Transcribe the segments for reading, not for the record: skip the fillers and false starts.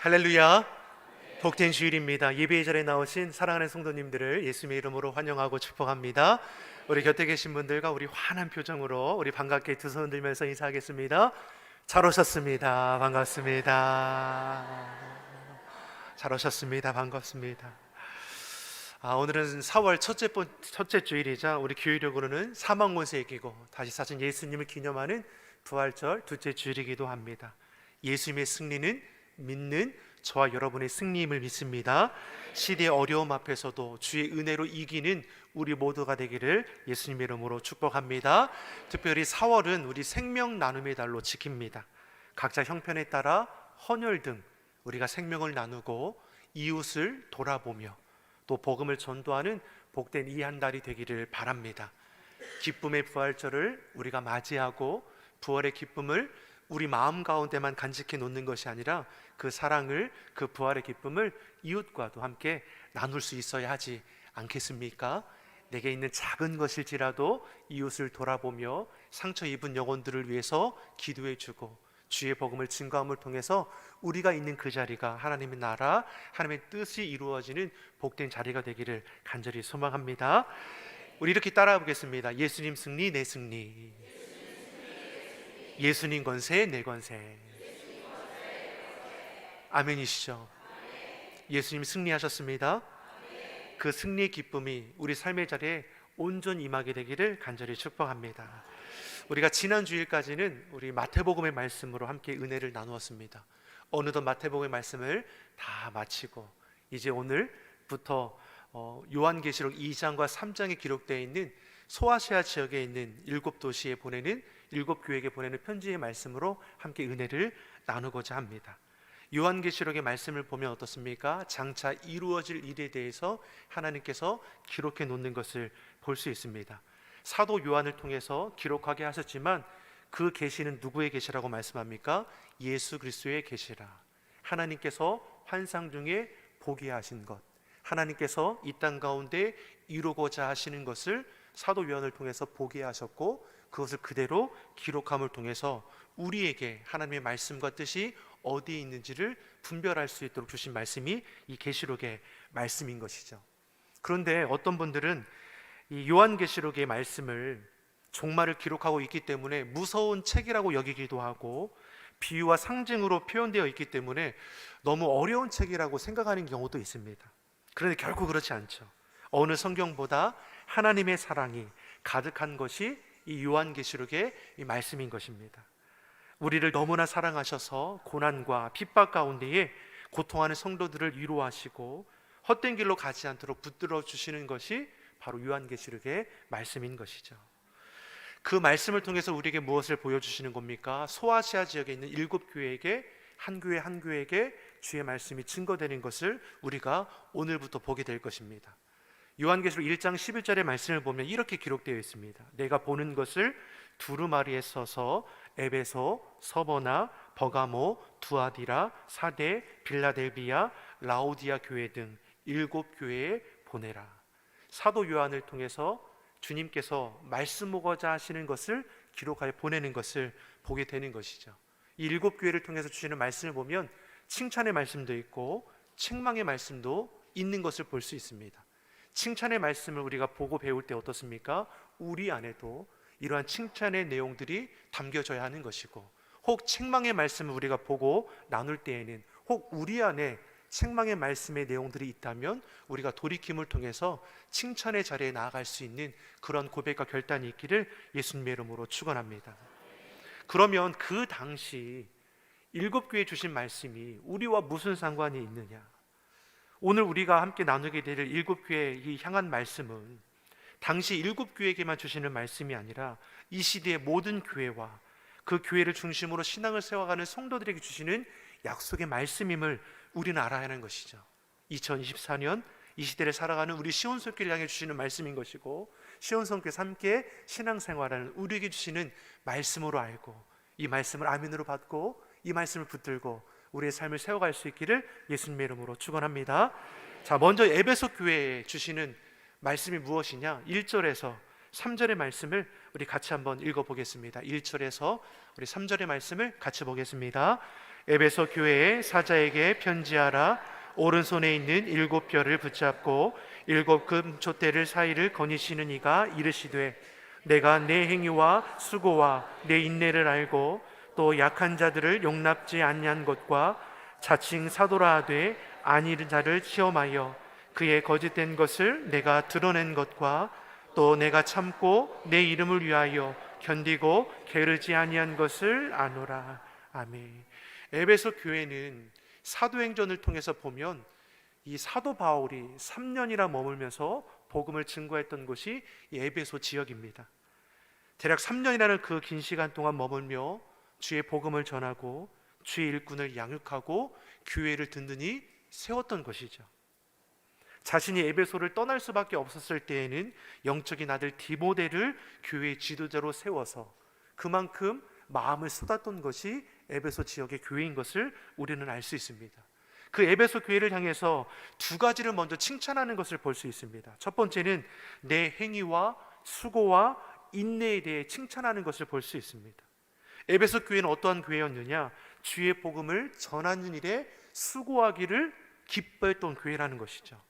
할렐루야. 복된 주일입니다. 예배의 자리에 나오신 사랑하는 성도님들을 예수님의 이름으로 환영하고 축복합니다. 우리 곁에 계신 분들과 우리 환한 표정으로 우리 반갑게 두 손 들면서 인사하겠습니다. 잘 오셨습니다. 반갑습니다. 잘 오셨습니다. 반갑습니다. 오늘은 4월 첫째 주일이자 우리 교회력으로는 사망원세 기고 다시 사신 예수님을 기념하는 부활절 둘째 주일이기도 합니다. 예수님의 승리는 믿는 저와 여러분의 승리임을 믿습니다. 시대의 어려움 앞에서도 주의 은혜로 이기는 우리 모두가 되기를 예수님의 이름으로 축복합니다. 특별히 4월은 우리 생명 나눔의 달로 지킵니다. 각자 형편에 따라 헌혈 등 우리가 생명을 나누고 이웃을 돌아보며 또 복음을 전도하는 복된 이 한 달이 되기를 바랍니다. 기쁨의 부활절을 우리가 맞이하고 부활의 기쁨을 우리 마음 가운데만 간직해 놓는 것이 아니라 그 사랑을, 그 부활의 기쁨을 이웃과도 함께 나눌 수 있어야 하지 않겠습니까? 내게 있는 작은 것일지라도 이웃을 돌아보며 상처 입은 영혼들을 위해서 기도해 주고 주의 복음을 증거함을 통해서 우리가 있는 그 자리가 하나님의 나라, 하나님의 뜻이 이루어지는 복된 자리가 되기를 간절히 소망합니다. 우리 이렇게 따라해 보겠습니다. 예수님 승리, 내 승리. 예수님 권세, 내 권세. 아멘이시죠? 예수님 승리하셨습니다. 그 승리의 기쁨이 우리 삶의 자리에 온전히 임하게 되기를 간절히 축복합니다. 우리가 지난 주일까지는 우리 마태복음의 말씀으로 함께 은혜를 나누었습니다. 어느덧 마태복음의 말씀을 다 마치고 이제 오늘부터 요한계시록 2장과 3장에 기록되어 있는 소아시아 지역에 있는 7도시에 보내는 7교회에게 보내는 편지의 말씀으로 함께 은혜를 나누고자 합니다. 요한계시록의 말씀을 보면 어떻습니까? 장차 이루어질 일에 대해서 하나님께서 기록해 놓는 것을 볼 수 있습니다. 사도 요한을 통해서 기록하게 하셨지만 그 계시는 누구의 계시라고 말씀합니까? 예수 그리스도의 계시라. 하나님께서 환상 중에 보게 하신 것, 하나님께서 이 땅 가운데 이루고자 하시는 것을 사도 요한을 통해서 보게 하셨고 그것을 그대로 기록함을 통해서 우리에게 하나님의 말씀과 뜻이 어디에 있는지를 분별할 수 있도록 주신 말씀이 이 계시록의 말씀인 것이죠. 그런데 어떤 분들은 이 요한계시록의 말씀을 종말을 기록하고 있기 때문에 무서운 책이라고 여기기도 하고 비유와 상징으로 표현되어 있기 때문에 너무 어려운 책이라고 생각하는 경우도 있습니다. 그런데 결코 그렇지 않죠. 어느 성경보다 하나님의 사랑이 가득한 것이 이 요한계시록의 이 말씀인 것입니다. 우리를 너무나 사랑하셔서 고난과 핍박 가운데에 고통하는 성도들을 위로하시고 헛된 길로 가지 않도록 붙들어 주시는 것이 바로 요한계시록의 말씀인 것이죠. 그 말씀을 통해서 우리에게 무엇을 보여주시는 겁니까? 소아시아 지역에 있는 7교회에게 한 교회 한 교회에게 주의 말씀이 증거되는 것을 우리가 오늘부터 보게 될 것입니다. 요한계시록 1장 11절의 말씀을 보면 이렇게 기록되어 있습니다. 내가 보는 것을 두루마리에 써서 에베소, 서버나, 버가모, 두아디라, 사데, 빌라델비아, 라오디아 교회 등 7교회에 보내라. 사도 요한을 통해서 주님께서 말씀하고자 하시는 것을 기록하여 보내는 것을 보게 되는 것이죠. 이 7교회를 통해서 주시는 말씀을 보면 칭찬의 말씀도 있고 책망의 말씀도 있는 것을 볼 수 있습니다. 칭찬의 말씀을 우리가 보고 배울 때 어떻습니까? 우리 안에도 이러한 칭찬의 내용들이 담겨져야 하는 것이고 혹 책망의 말씀을 우리가 보고 나눌 때에는 혹 우리 안에 책망의 말씀의 내용들이 있다면 우리가 돌이킴을 통해서 칭찬의 자리에 나아갈 수 있는 그런 고백과 결단이 있기를 예수님의 이름으로 축원합니다. 그러면 그 당시 7교회에 주신 말씀이 우리와 무슨 상관이 있느냐? 오늘 우리가 함께 나누게 될 7교회에 향한 말씀은 당시 7교회에게만 주시는 말씀이 아니라 이 시대의 모든 교회와 그 교회를 중심으로 신앙을 세워가는 성도들에게 주시는 약속의 말씀임을 우리는 알아야 하는 것이죠. 2024년 이 시대를 살아가는 우리 시온성교를 향해 주시는 말씀인 것이고 시온성교에서 함께 신앙생활하는 우리에게 주시는 말씀으로 알고 이 말씀을 아멘으로 받고 이 말씀을 붙들고 우리의 삶을 세워갈 수 있기를 예수님의 이름으로 축원합니다. 자, 먼저 에베소 교회에 주시는 말씀이 무엇이냐? 1절에서 3절의 말씀을 우리 같이 한번 읽어보겠습니다. 1절에서 우리 3절의 말씀을 같이 보겠습니다. 에베소 교회의 사자에게 편지하라. 오른손에 있는 7별을 붙잡고 7금 촛대를 사이를 거니시는 이가 이르시되 내가 내 행위와 수고와 내 인내를 알고 또 약한 자들을 용납지 아니한 것과 자칭 사도라 하되 아니른 자를 시험하여 그의 거짓된 것을 내가 드러낸 것과 또 내가 참고 내 이름을 위하여 견디고 게으르지 아니한 것을 아노라. 아멘. 에베소 교회는 사도행전을 통해서 보면 이 사도 바울이 3년이나 머물면서 복음을 증거했던 곳이 이 에베소 지역입니다. 대략 3년이라는 그 긴 시간 동안 머물며 주의 복음을 전하고 주의 일꾼을 양육하고 교회를 든든히 세웠던 것이죠. 자신이 에베소를 떠날 수밖에 없었을 때에는 영적인 아들 디모데를 교회의 지도자로 세워서 그만큼 마음을 쏟았던 것이 에베소 지역의 교회인 것을 우리는 알 수 있습니다. 그 에베소 교회를 향해서 두 가지를 먼저 칭찬하는 것을 볼 수 있습니다. 첫 번째는 내 행위와 수고와 인내에 대해 칭찬하는 것을 볼 수 있습니다. 에베소 교회는 어떠한 교회였느냐? 주의 복음을 전하는 일에 수고하기를 기뻐했던 교회라는 것이죠.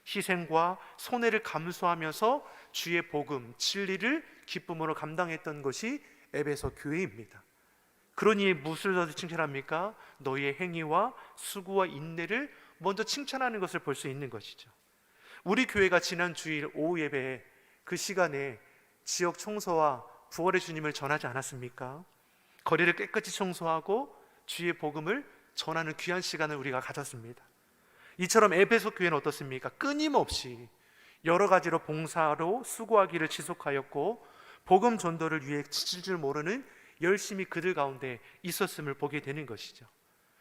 희생과 손해를 감수하면서 주의 복음, 진리를 기쁨으로 감당했던 것이 에베소 교회입니다. 그러니 무엇을 칭찬합니까? 너희의 행위와 수고와 인내를 먼저 칭찬하는 것을 볼 수 있는 것이죠. 우리 교회가 지난 주일 오후 예배에 그 시간에 지역 청소와 부활의 주님을 전하지 않았습니까? 거리를 깨끗이 청소하고 주의 복음을 전하는 귀한 시간을 우리가 가졌습니다. 이처럼 에베소 교회는 어떻습니까? 끊임없이 여러 가지로 봉사로 수고하기를 지속하였고 복음 전도를 위해 지칠 줄 모르는 열심히 그들 가운데 있었음을 보게 되는 것이죠.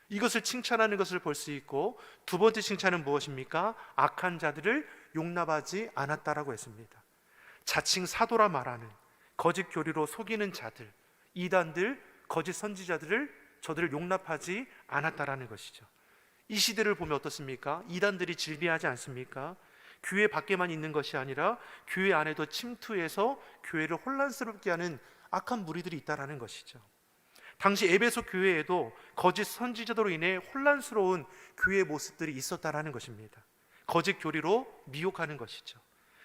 이것을 칭찬하는 것을 볼 수 있고, 두 번째 칭찬은 무엇입니까? 악한 자들을 용납하지 않았다라고 했습니다. 자칭 사도라 말하는 거짓 교리로 속이는 자들, 이단들, 거짓 선지자들을 저들을 용납하지 않았다라는 것이죠. 이 시대를 보면 어떻습니까? 이단들이 질비하지 않습니까? 교회 밖에만 있는 것이 아니라 교회 안에도 침투해서 교회를 혼란스럽게 하는 악한 무리들이 있다라는 것이죠. 당시 에베소 교회에도 거짓 선지자들로 인해 혼란스러운 교회의 모습들이 있었다라는 것입니다. 거짓 교리로 미혹하는 것이죠.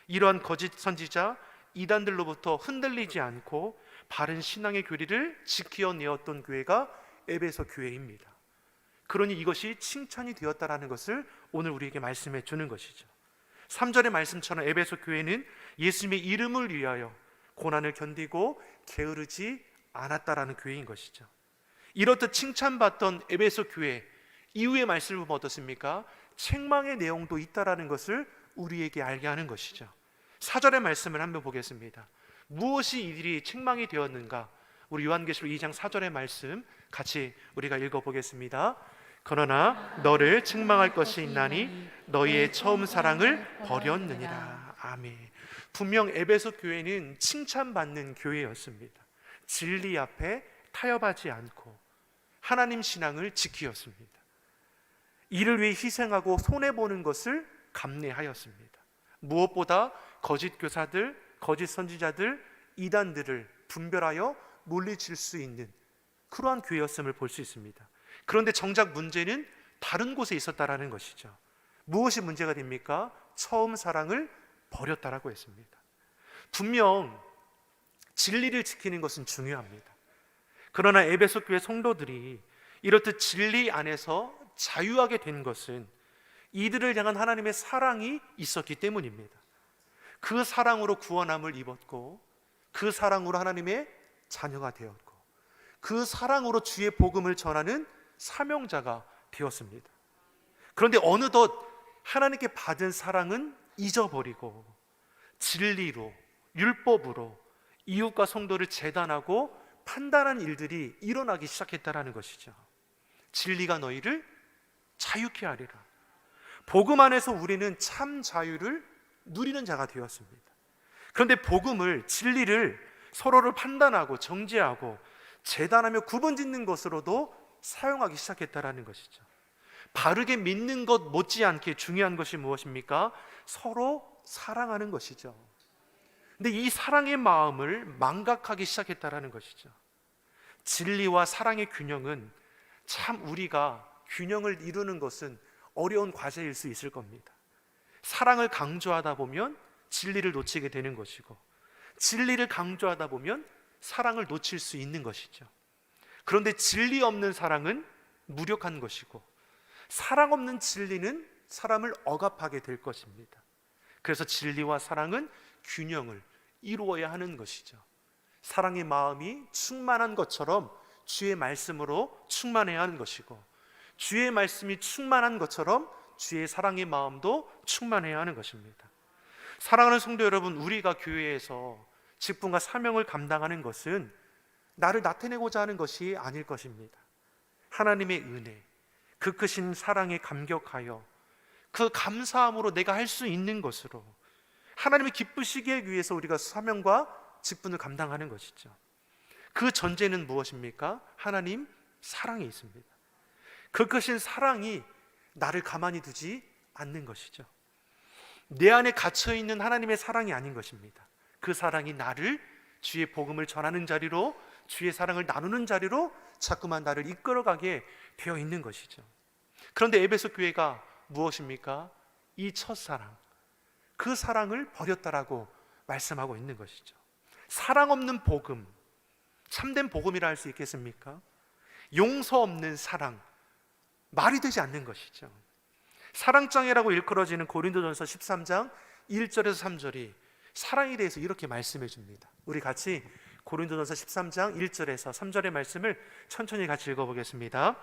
이러한 거짓 선지자, 이단들로부터 흔들리지 않고 바른 신앙의 교리를 지켜내었던 교회가 에베소 교회입니다. 그러니 이것이 칭찬이 되었다라는 것을 오늘 우리에게 말씀해 주는 것이죠. 3절의 말씀처럼 에베소 교회는 예수님의 이름을 위하여 고난을 견디고 게으르지 않았다라는 교회인 것이죠. 이렇듯 칭찬받던 에베소 교회 이후의 말씀을 보면 어떻습니까? 책망의 내용도 있다라는 것을 우리에게 알게 하는 것이죠. 4절의 말씀을 한번 보겠습니다. 무엇이 이들이 책망이 되었는가? 우리 요한계시록 2장 4절의 말씀 같이 우리가 읽어보겠습니다. 그러나 너를 책망할 것이 있나니 너희의 처음 사랑을 버렸느니라. 아멘. 분명 에베소 교회는 칭찬받는 교회였습니다. 진리 앞에 타협하지 않고 하나님 신앙을 지키었습니다. 이를 위해 희생하고 손해보는 것을 감내하였습니다. 무엇보다 거짓 교사들, 거짓 선지자들, 이단들을 분별하여 물리칠 수 있는 그러한 교회였음을 볼 수 있습니다. 그런데 정작 문제는 다른 곳에 있었다라는 것이죠. 무엇이 문제가 됩니까? 처음 사랑을 버렸다라고 했습니다. 분명 진리를 지키는 것은 중요합니다. 그러나 에베소 교회 성도들이 이렇듯 진리 안에서 자유하게 된 것은 이들을 향한 하나님의 사랑이 있었기 때문입니다. 그 사랑으로 구원함을 입었고, 그 사랑으로 하나님의 자녀가 되었고, 그 사랑으로 주의 복음을 전하는 사명자가 되었습니다. 그런데 어느덧 하나님께 받은 사랑은 잊어버리고 진리로, 율법으로 이웃과 성도를 재단하고 판단한 일들이 일어나기 시작했다라는 것이죠. 진리가 너희를 자유케 하리라. 복음 안에서 우리는 참 자유를 누리는 자가 되었습니다. 그런데 복음을, 진리를 서로를 판단하고 정죄하고 재단하며 구분짓는 것으로도 사용하기 시작했다라는 것이죠. 바르게 믿는 것 못지않게 중요한 것이 무엇입니까? 서로 사랑하는 것이죠. 근데 이 사랑의 마음을 망각하기 시작했다라는 것이죠. 진리와 사랑의 균형은 참 우리가 균형을 이루는 것은 어려운 과제일 수 있을 겁니다. 사랑을 강조하다 보면 진리를 놓치게 되는 것이고, 진리를 강조하다 보면 사랑을 놓칠 수 있는 것이죠. 그런데 진리 없는 사랑은 무력한 것이고, 사랑 없는 진리는 사람을 억압하게 될 것입니다. 그래서 진리와 사랑은 균형을 이루어야 하는 것이죠. 사랑의 마음이 충만한 것처럼 주의 말씀으로 충만해야 하는 것이고, 주의 말씀이 충만한 것처럼 주의 사랑의 마음도 충만해야 하는 것입니다. 사랑하는 성도 여러분, 우리가 교회에서 직분과 사명을 감당하는 것은 나를 나타내고자 하는 것이 아닐 것입니다. 하나님의 은혜, 그 크신 사랑에 감격하여 그 감사함으로 내가 할 수 있는 것으로 하나님이 기쁘시게 위해서 우리가 사명과 직분을 감당하는 것이죠. 그 전제는 무엇입니까? 하나님 사랑이 있습니다. 그 크신 사랑이 나를 가만히 두지 않는 것이죠. 내 안에 갇혀있는 하나님의 사랑이 아닌 것입니다. 그 사랑이 나를 주의 복음을 전하는 자리로, 주의 사랑을 나누는 자리로 자꾸만 나를 이끌어가게 되어 있는 것이죠. 그런데 에베소 교회가 무엇입니까? 이 첫사랑, 그 사랑을 버렸다라고 말씀하고 있는 것이죠. 사랑 없는 복음, 참된 복음이라 할 수 있겠습니까? 용서 없는 사랑, 말이 되지 않는 것이죠. 사랑장애라고 일컬어지는 고린도전서 13장 1절에서 3절이 사랑에 대해서 이렇게 말씀해 줍니다. 우리 같이 고린도전서 13장 1절에서 3절의 말씀을 천천히 같이 읽어보겠습니다.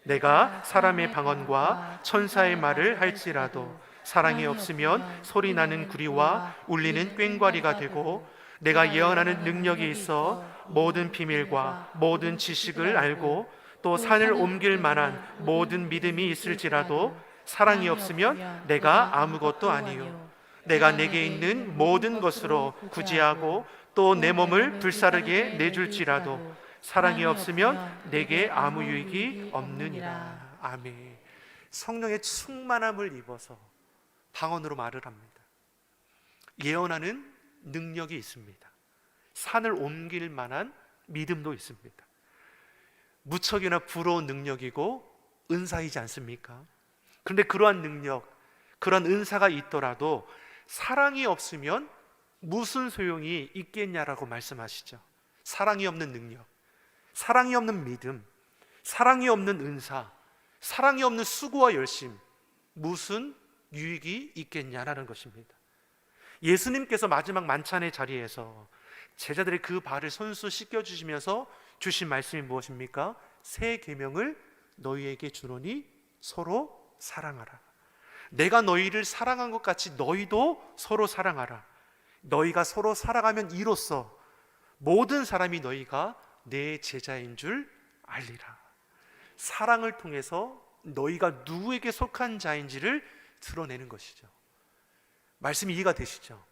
내가 사람의 방언과 천사의 말을 할지라도 사랑이 없으면 소리나는 구리와 울리는 꽹과리가 되고, 내가 예언하는 능력이 있어 모든 비밀과 모든 지식을 알고 또 산을 옮길 만한 모든 믿음이 있을지라도 사랑이 없으면 내가 아무것도 아니요. 내가 내게 있는 모든 것으로 구제하고 또 내 몸을 불사르게 내줄지라도 사랑이 없으면 내게 아무 유익이 없느니라. 아멘. 성령의 충만함을 입어서 방언으로 말을 합니다. 예언하는 능력이 있습니다. 산을 옮길 만한 믿음도 있습니다. 무척이나 부러운 능력이고 은사이지 않습니까? 그런데 그러한 능력, 그러한 은사가 있더라도 사랑이 없으면 무슨 소용이 있겠냐라고 말씀하시죠. 사랑이 없는 능력, 사랑이 없는 믿음, 사랑이 없는 은사, 사랑이 없는 수고와 열심, 무슨 유익이 있겠냐라는 것입니다. 예수님께서 마지막 만찬의 자리에서 제자들의 그 발을 손수 씻겨주시면서 주신 말씀이 무엇입니까? 새 계명을 너희에게 주노니 서로 사랑하라. 내가 너희를 사랑한 것 같이 너희도 서로 사랑하라. 너희가 서로 사랑하면 이로써 모든 사람이 너희가 내 제자인 줄 알리라. 사랑을 통해서 너희가 누구에게 속한 자인지를 드러내는 것이죠. 말씀이 이해가 되시죠?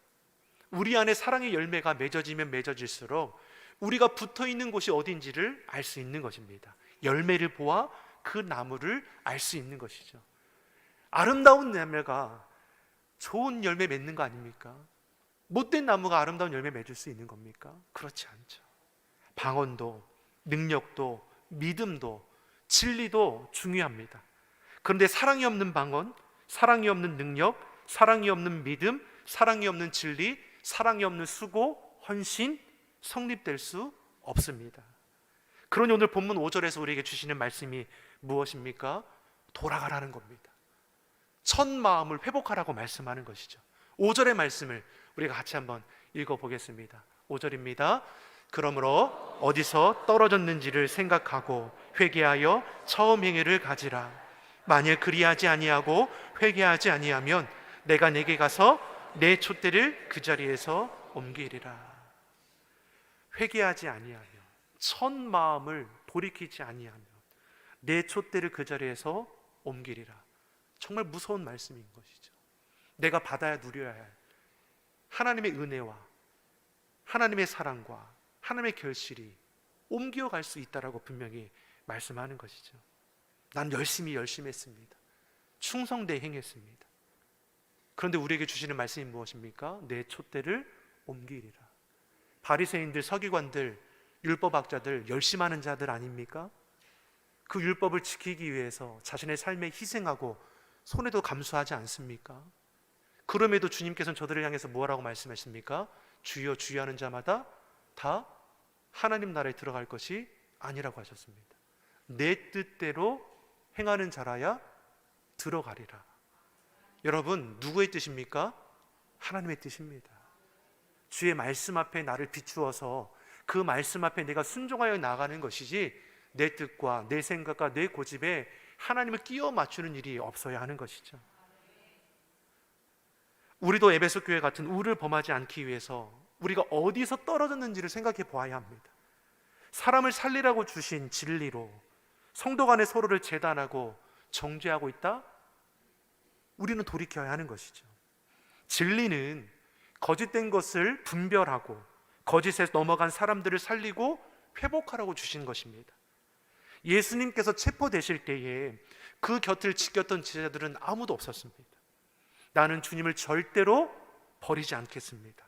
우리 안에 사랑의 열매가 맺어지면 맺어질수록 우리가 붙어있는 곳이 어딘지를 알 수 있는 것입니다. 열매를 보아 그 나무를 알 수 있는 것이죠. 아름다운 열매가 좋은 열매 맺는 거 아닙니까? 못된 나무가 아름다운 열매 맺을 수 있는 겁니까? 그렇지 않죠. 방언도, 능력도, 믿음도, 진리도 중요합니다. 그런데 사랑이 없는 방언, 사랑이 없는 능력, 사랑이 없는 믿음, 사랑이 없는 진리, 사랑이 없는 수고, 헌신, 성립될 수 없습니다. 그러니 오늘 본문 5절에서 우리에게 주시는 말씀이 무엇입니까? 돌아가라는 겁니다. 첫 마음을 회복하라고 말씀하는 것이죠. 5절의 말씀을 우리가 같이 한번 읽어보겠습니다. 5절입니다. 그러므로 어디서 떨어졌는지를 생각하고 회개하여 처음 행위를 가지라. 만일 그리하지 아니하고 회개하지 아니하면 내가 내게 가서 내 촛대를 그 자리에서 옮기리라. 회개하지 아니하면, 첫 마음을 돌이키지 아니하면 내 촛대를 그 자리에서 옮기리라. 정말 무서운 말씀인 것이죠. 내가 받아야 누려야 할 하나님의 은혜와 하나님의 사랑과 하나님의 결실이 옮겨갈 수 있다라고 분명히 말씀하는 것이죠. 난 열심히 했습니다. 충성되게 행했습니다. 그런데 우리에게 주시는 말씀이 무엇입니까? 내 촛대를 옮기리라. 바리새인들, 서기관들, 율법학자들, 열심하는 자들 아닙니까? 그 율법을 지키기 위해서 자신의 삶에 희생하고 손해도 감수하지 않습니까? 그럼에도 주님께서는 저들을 향해서 뭐라고 말씀하십니까? 주여 주여 하는 자마다 다 하나님 나라에 들어갈 것이 아니라고 하셨습니다. 내 뜻대로 행하는 자라야 들어가리라. 여러분, 누구의 뜻입니까? 하나님의 뜻입니다. 주의 말씀 앞에 나를 비추어서 그 말씀 앞에 내가 순종하여 나가는 것이지, 내 뜻과 내 생각과 내 고집에 하나님을 끼워 맞추는 일이 없어야 하는 것이죠. 우리도 에베소 교회 같은 우를 범하지 않기 위해서 우리가 어디서 떨어졌는지를 생각해 보아야 합니다. 사람을 살리라고 주신 진리로 성도 간에 서로를 재단하고 정죄하고 있다? 우리는 돌이켜야 하는 것이죠. 진리는 거짓된 것을 분별하고 거짓에 넘어간 사람들을 살리고 회복하라고 주신 것입니다. 예수님께서 체포되실 때에 그 곁을 지켰던 제자들은 아무도 없었습니다. 나는 주님을 절대로 버리지 않겠습니다.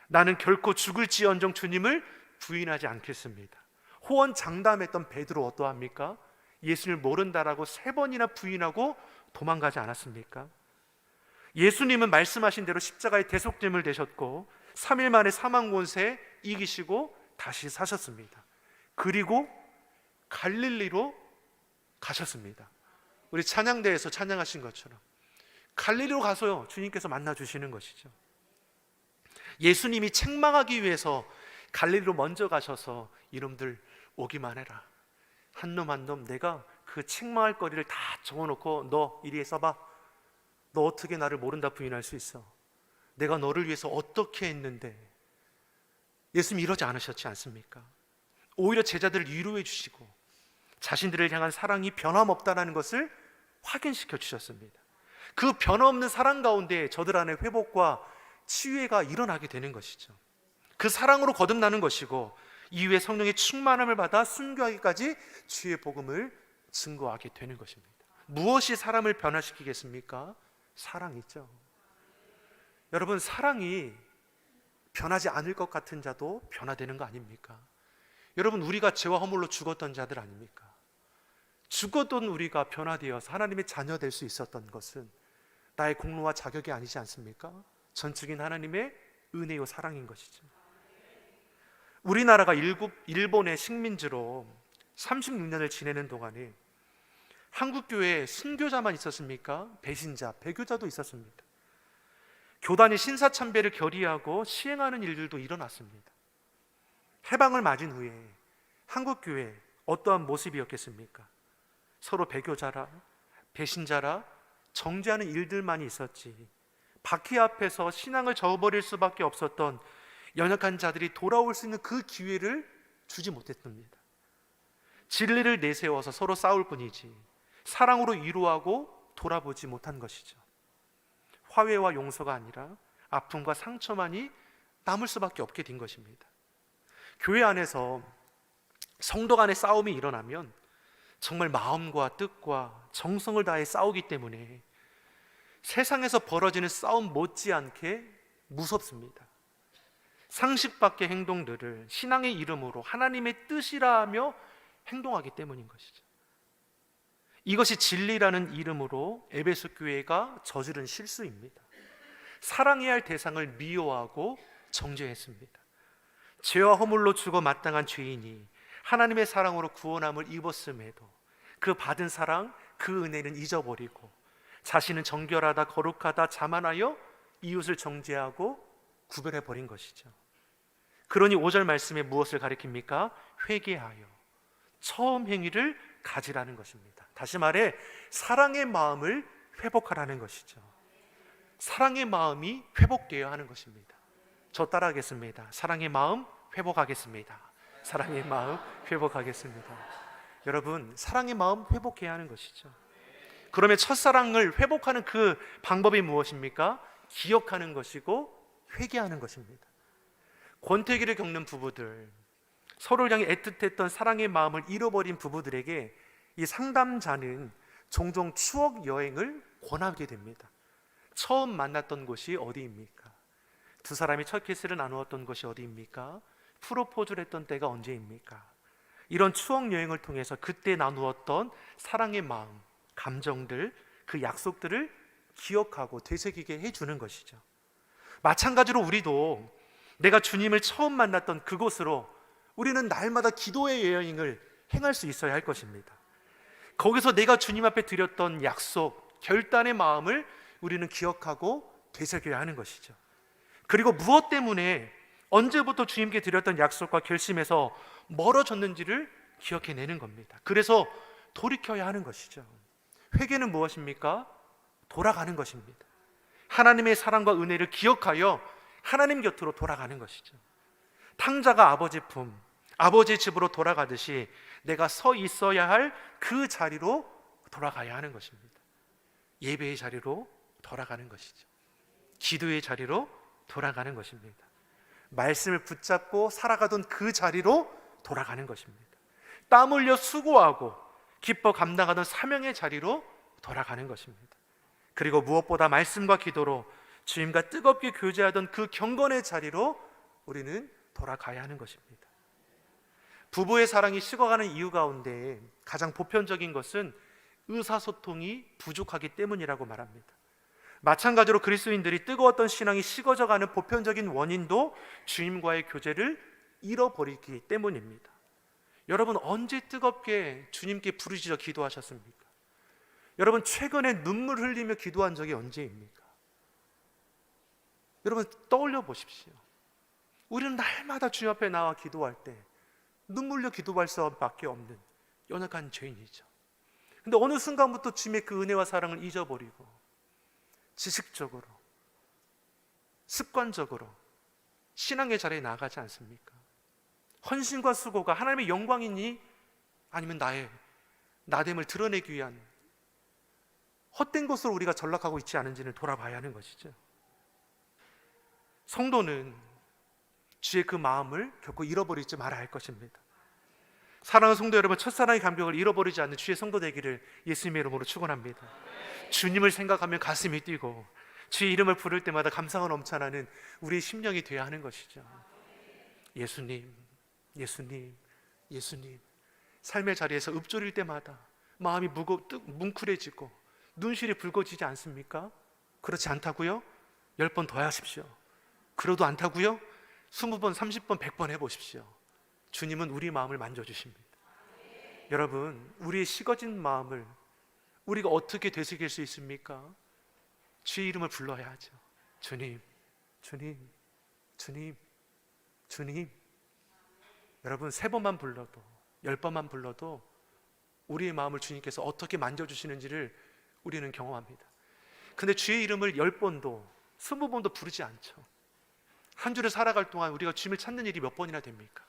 나는 결코 죽을지언정 주님을 부인하지 않겠습니다. 호언장담했던 베드로 어떠합니까? 예수님을 모른다라고 3번이나 부인하고 도망가지 않았습니까? 예수님은 말씀하신 대로 십자가에 대속됨을 되셨고 3일 만에 사망권세 이기시고 다시 사셨습니다. 그리고 갈릴리로 가셨습니다. 우리 찬양대에서 찬양하신 것처럼 갈릴리로 가서요 주님께서 만나 주시는 것이죠. 예수님이 책망하기 위해서 갈릴리로 먼저 가셔서 이놈들 오기만 해라, 한 놈 한 놈 내가 그 책망할 거리를 다 적어놓고 너 이리 써봐. 너 어떻게 나를 모른다 부인할 수 있어? 내가 너를 위해서 어떻게 했는데. 예수님 이러지 않으셨지 않습니까? 오히려 제자들을 위로해 주시고 자신들을 향한 사랑이 변함없다는 것을 확인시켜 주셨습니다. 그 변함없는 사랑 가운데 저들 안에 회복과 치유가 일어나게 되는 것이죠. 그 사랑으로 거듭나는 것이고 이후에 성령의 충만함을 받아 순교하기까지 주의 복음을 증거하게 되는 것입니다. 무엇이 사람을 변화시키겠습니까? 사랑이죠. 여러분, 사랑이 변하지 않을 것 같은 자도 변화되는 거 아닙니까? 여러분, 우리가 죄와 허물로 죽었던 자들 아닙니까? 죽었던 우리가 변화되어서 하나님의 자녀 될 수 있었던 것은 나의 공로와 자격이 아니지 않습니까? 전적인 하나님의 은혜요 사랑인 것이죠. 우리나라가 일본의 식민지로 36년을 지내는 동안에 한국교회에 순교자만 있었습니까? 배신자, 배교자도 있었습니다. 교단이 신사참배를 결의하고 시행하는 일들도 일어났습니다. 해방을 맞은 후에 한국교회 어떠한 모습이었겠습니까? 서로 배교자라 배신자라 정죄하는 일들만이 있었지, 바퀴 앞에서 신앙을 저버릴 수밖에 없었던 연약한 자들이 돌아올 수 있는 그 기회를 주지 못했습니다. 진리를 내세워서 서로 싸울 뿐이지 사랑으로 위로하고 돌아보지 못한 것이죠. 화해와 용서가 아니라 아픔과 상처만이 남을 수밖에 없게 된 것입니다. 교회 안에서 성도 간의 싸움이 일어나면 정말 마음과 뜻과 정성을 다해 싸우기 때문에 세상에서 벌어지는 싸움 못지않게 무섭습니다. 상식 밖의 행동들을 신앙의 이름으로 하나님의 뜻이라 하며 행동하기 때문인 것이죠. 이것이 진리라는 이름으로 에베소 교회가 저지른 실수입니다. 사랑해야 할 대상을 미워하고 정죄했습니다. 죄와 허물로 죽어 마땅한 죄인이 하나님의 사랑으로 구원함을 입었음에도 그 받은 사랑, 그 은혜는 잊어버리고 자신은 정결하다, 거룩하다 자만하여 이웃을 정죄하고 구별해버린 것이죠. 그러니 5절 말씀에 무엇을 가리킵니까? 회개하여 처음 행위를 가지라는 것입니다. 다시 말해 사랑의 마음을 회복하라는 것이죠. 사랑의 마음이 회복되어야 하는 것입니다. 저 따라하겠습니다. 사랑의 마음 회복하겠습니다. 사랑의 마음 회복하겠습니다. 여러분, 사랑의 마음 회복해야 하는 것이죠. 그러면 첫사랑을 회복하는 그 방법이 무엇입니까? 기억하는 것이고 회개하는 것입니다. 권태기를 겪는 부부들, 서로를 향해 애틋했던 사랑의 마음을 잃어버린 부부들에게 이 상담자는 종종 추억 여행을 권하게 됩니다. 처음 만났던 곳이 어디입니까? 두 사람이 첫 키스를 나누었던 곳이 어디입니까? 프로포즈를 했던 때가 언제입니까? 이런 추억 여행을 통해서 그때 나누었던 사랑의 마음, 감정들, 그 약속들을 기억하고 되새기게 해주는 것이죠. 마찬가지로 우리도 내가 주님을 처음 만났던 그곳으로 우리는 날마다 기도의 여행을 행할 수 있어야 할 것입니다. 거기서 내가 주님 앞에 드렸던 약속, 결단의 마음을 우리는 기억하고 되새겨야 하는 것이죠. 그리고 무엇 때문에 언제부터 주님께 드렸던 약속과 결심에서 멀어졌는지를 기억해내는 겁니다. 그래서 돌이켜야 하는 것이죠. 회개는 무엇입니까? 돌아가는 것입니다. 하나님의 사랑과 은혜를 기억하여 하나님 곁으로 돌아가는 것이죠. 탕자가 아버지 품, 아버지 집으로 돌아가듯이 내가 서 있어야 할 그 자리로 돌아가야 하는 것입니다. 예배의 자리로 돌아가는 것이죠. 기도의 자리로 돌아가는 것입니다. 말씀을 붙잡고 살아가던 그 자리로 돌아가는 것입니다. 땀 흘려 수고하고 기뻐 감당하던 사명의 자리로 돌아가는 것입니다. 그리고 무엇보다 말씀과 기도로 주님과 뜨겁게 교제하던 그 경건의 자리로 우리는 돌아가야 하는 것입니다. 부부의 사랑이 식어가는 이유 가운데 가장 보편적인 것은 의사소통이 부족하기 때문이라고 말합니다. 마찬가지로 그리스도인들이 뜨거웠던 신앙이 식어져가는 보편적인 원인도 주님과의 교제를 잃어버리기 때문입니다. 여러분, 언제 뜨겁게 주님께 부르짖어 기도하셨습니까? 여러분, 최근에 눈물 흘리며 기도한 적이 언제입니까? 여러분, 떠올려 보십시오. 우리는 날마다 주님 앞에 나와 기도할 때 눈물 흘려 기도할 수밖에 없는 연약한 죄인이죠. 근데 어느 순간부터 주님의 그 은혜와 사랑을 잊어버리고 지식적으로, 습관적으로 신앙의 자리에 나가지 않습니까? 헌신과 수고가 하나님의 영광이니 아니면 나의 나됨을 드러내기 위한 헛된 것으로 우리가 전락하고 있지 않은지를 돌아봐야 하는 것이죠. 성도는 주의 그 마음을 결코 잃어버리지 말아야 할 것입니다. 사랑하는 성도 여러분, 첫사랑의 감격을 잃어버리지 않는 주의 성도 되기를 예수님의 이름으로 축원합니다. 주님을 생각하면 가슴이 뛰고 주의 이름을 부를 때마다 감사가 넘쳐나는 우리의 심령이 되어야 하는 것이죠. 예수님, 예수님, 예수님. 삶의 자리에서 읊조릴 때마다 마음이 뭉클해지고 눈실이 붉어지지 않습니까? 그렇지 않다고요? 10번 더 하십시오. 그래도 않다고요? 20번, 30번, 100번 해보십시오. 주님은 우리 마음을 만져주십니다. 여러분, 우리의 식어진 마음을 우리가 어떻게 되새길 수 있습니까? 주의 이름을 불러야 하죠. 주님, 주님, 주님, 주님. 여러분, 3번만 불러도 10번만 불러도 우리의 마음을 주님께서 어떻게 만져주시는지를 우리는 경험합니다. 근데 주의 이름을 10번도 20번도 부르지 않죠. 한 주를 살아갈 동안 우리가 주님을 찾는 일이 몇 번이나 됩니까?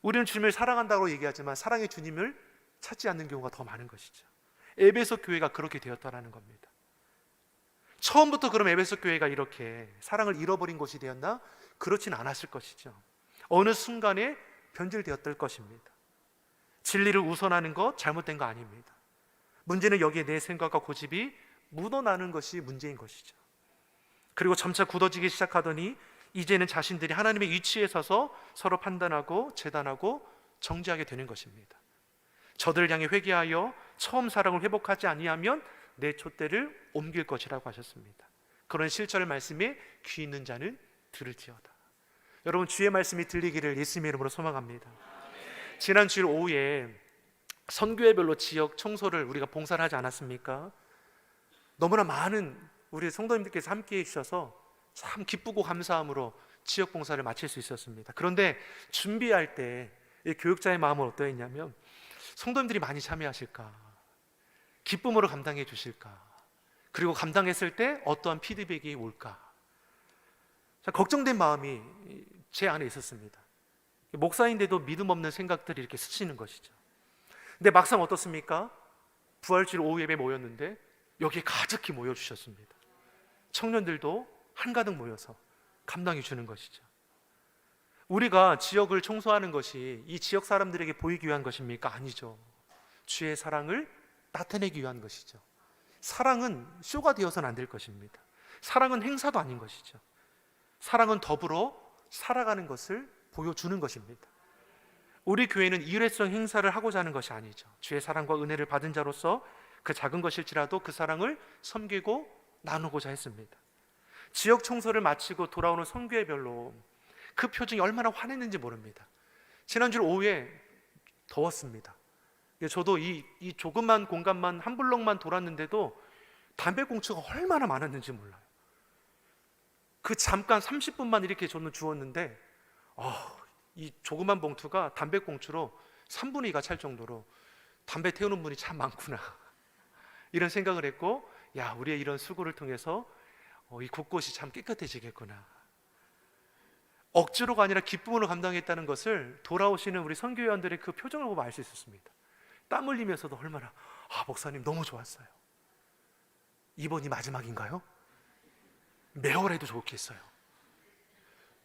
우리는 주님을 사랑한다고 얘기하지만 사랑의 주님을 찾지 않는 경우가 더 많은 것이죠. 에베소 교회가 그렇게 되었다라는 겁니다. 처음부터 그럼 에베소 교회가 이렇게 사랑을 잃어버린 곳이 되었나? 그렇진 않았을 것이죠. 어느 순간에 변질되었을 것입니다. 진리를 우선하는 것 잘못된 거 아닙니다. 문제는 여기에 내 생각과 고집이 묻어나는 것이 문제인 것이죠. 그리고 점차 굳어지기 시작하더니 이제는 자신들이 하나님의 위치에 서서 서로 판단하고 재단하고 정죄하게 되는 것입니다. 저들을 향해 회개하여 처음 사랑을 회복하지 아니하면 내 촛대를 옮길 것이라고 하셨습니다. 그런 실천의 말씀에 귀 있는 자는 들을지어다. 여러분, 주의 말씀이 들리기를 예수님의 이름으로 소망합니다. 지난 주일 오후에 선교회별로 지역 청소를 우리가 봉사를 하지 않았습니까? 너무나 많은 우리 성도님들께서 함께 해주셔서 참 기쁘고 감사함으로 지역 봉사를 마칠 수 있었습니다. 그런데 준비할 때 이 교육자의 마음은 어떠했냐면, 성도님들이 많이 참여하실까? 기쁨으로 감당해 주실까? 그리고 감당했을 때 어떠한 피드백이 올까? 걱정된 마음이 제 안에 있었습니다. 목사인데도 믿음 없는 생각들이 이렇게 스치는 것이죠. 근데 막상 어떻습니까? 부활주일 오후 예배 모였는데 여기에 가득히 모여주셨습니다. 청년들도 한가득 모여서 감당해 주는 것이죠. 우리가 지역을 청소하는 것이 이 지역 사람들에게 보이기 위한 것입니까? 아니죠. 주의 사랑을 나타내기 위한 것이죠. 사랑은 쇼가 되어서는 안 될 것입니다. 사랑은 행사도 아닌 것이죠. 사랑은 더불어 살아가는 것을 보여주는 것입니다. 우리 교회는 일회성 행사를 하고자 하는 것이 아니죠. 주의 사랑과 은혜를 받은 자로서 그 작은 것일지라도 그 사랑을 섬기고 나누고자 했습니다. 지역 청소를 마치고 돌아오는 선교회별로 그 표정이 얼마나 환했는지 모릅니다. 지난주 오후에 더웠습니다. 저도 이 조그만 공간만 한 블럭만 돌았는데도 담배꽁초가 얼마나 많았는지 몰라요. 그 잠깐 30분만 이렇게 저는 주웠는데 이 조그만 봉투가 담배꽁초로 3분의 2가 찰 정도로 담배 태우는 분이 참 많구나 이런 생각을 했고, 야, 우리의 이런 수고를 통해서 이 곳곳이 참 깨끗해지겠구나. 억지로가 아니라 기쁨으로 감당했다는 것을 돌아오시는 우리 선교회원들의 그 표정을 보고 알 수 있었습니다. 땀 흘리면서도 얼마나 목사님 너무 좋았어요. 이번이 마지막인가요? 매월 해도 좋겠어요.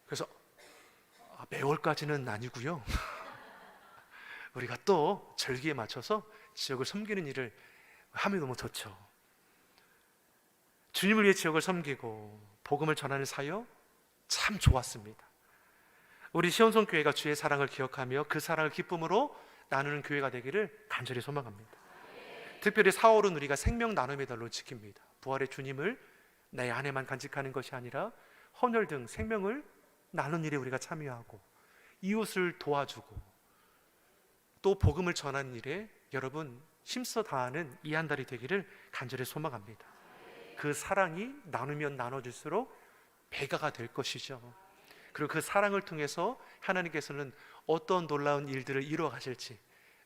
그래서 매월까지는 아니고요. 우리가 또 절기에 맞춰서 지역을 섬기는 일을 하면 너무 좋죠. 주님을 위해 지역을 섬기고 복음을 전하는 사역 참 좋았습니다. 우리 시온성교회가 주의 사랑을 기억하며 그 사랑을 기쁨으로 나누는 교회가 되기를 간절히 소망합니다. 특별히 4월은 우리가 생명 나눔의 달로 지킵니다. 부활의 주님을 내 안에만 간직하는 것이 아니라 헌혈 등 생명을 나누는 일에 우리가 참여하고 이웃을 도와주고 또 복음을 전하는 일에 여러분 힘써 다하는 이 한 달이 되기를 간절히 소망합니다. 그 사랑이 나누면 나눠질수록 배가가 될 것이죠. 그리고 그 사랑을 통해서 하나님께서는 어떤 놀라운 일들을 이루어 가실지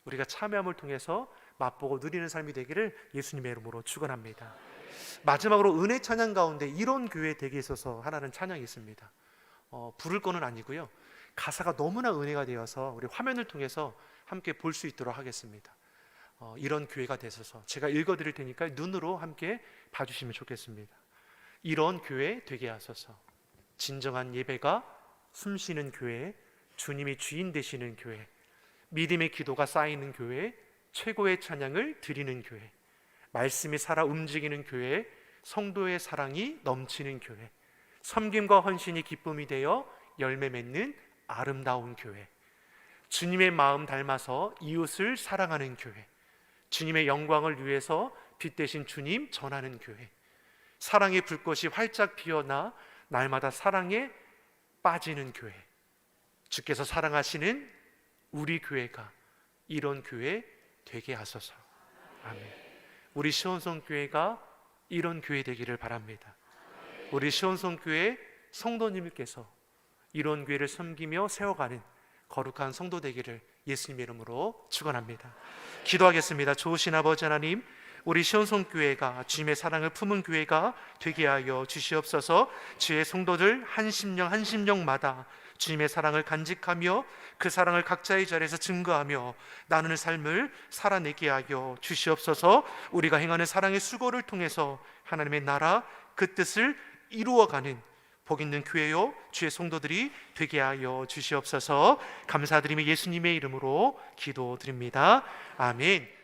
우리가 참여함을 통해서 맛보고 누리는 삶이 되기를 예수님의 이름으로 축원합니다. 마지막으로 은혜 찬양 가운데 이런 교회 되게 있어서 하나는 찬양이 있습니다. 부를 거는 아니고요, 가사가 너무나 은혜가 되어서 우리 화면을 통해서 함께 볼 수 있도록 하겠습니다. 이런 교회가 되셔서 제가 읽어드릴 테니까 눈으로 함께 봐주시면 좋겠습니다. 이런 교회 되게 하소서. 진정한 예배가 숨쉬는 교회, 주님이 주인 되시는 교회, 믿음의 기도가 쌓이는 교회, 최고의 찬양을 드리는 교회, 말씀이 살아 움직이는 교회, 성도의 사랑이 넘치는 교회, 섬김과 헌신이 기쁨이 되어 열매 맺는 아름다운 교회, 주님의 마음 닮아서 이웃을 사랑하는 교회, 주님의 영광을 위해서 빛 대신 주님 전하는 교회, 사랑의 불꽃이 활짝 피어나 날마다 사랑에 빠지는 교회, 주께서 사랑하시는 우리 교회가 이런 교회 되게 하소서. 아멘. 우리 시온성교회가 이런 교회 되기를 바랍니다. 우리 시온성교회 성도님께서 이런 교회를 섬기며 세워가는 거룩한 성도 되기를 예수님의 이름으로 축원합니다. 기도하겠습니다. 좋으신 아버지 하나님, 우리 시온성교회가 주님의 사랑을 품은 교회가 되게 하여 주시옵소서. 주의 성도들 한 심령마다 주님의 사랑을 간직하며 그 사랑을 각자의 자리에서 증거하며 나누는 삶을 살아내게 하여 주시옵소서. 우리가 행하는 사랑의 수고를 통해서 하나님의 나라 그 뜻을 이루어가는 복 있는 교회요 주의 성도들이 되게 하여 주시옵소서. 감사드리며 예수님의 이름으로 기도드립니다. 아멘.